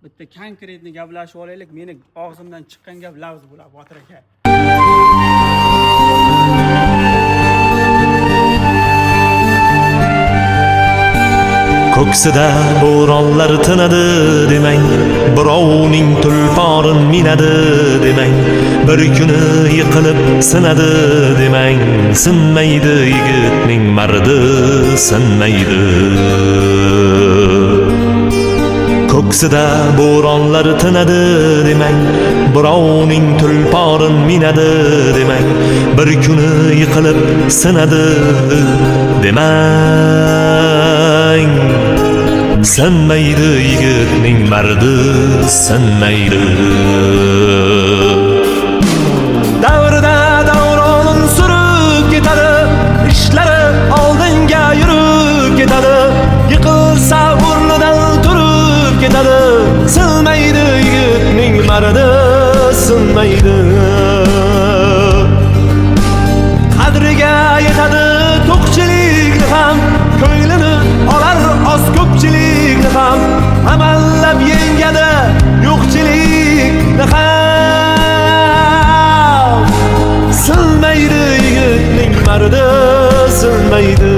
bitta konkretni gaplashib olaylik. Meni og'zimdan chiqqan gap lafz bo'ladi, Botir aka. Ko'ksida bo'ronlar tinadi demang, birovning tulporin minadi demang, bir kuni yiqilib sinadi demang, sinmaydi yigitning mardi, sinmaydi. Ko'ksida bo'ronlar tinadi demang, birovning tulporin minadi demang, bir kuni yiqilib sinadi demang, sinmaydi yigitning mardi, sinmaydi. Davrida davronin surib ketadi, ishlari oldinga yurib ketadi, yiqilsa o'rnidan turib ketadi, sinmaydi yigitning mardi, sinmaydi. Qadriga yetadi to'qchilikni ham, ko'nglini olar oz ko'pchilikni ham, amallab yengadi yo'qchilikni ham, sinmaydi yigitning mardi, sinmaydi.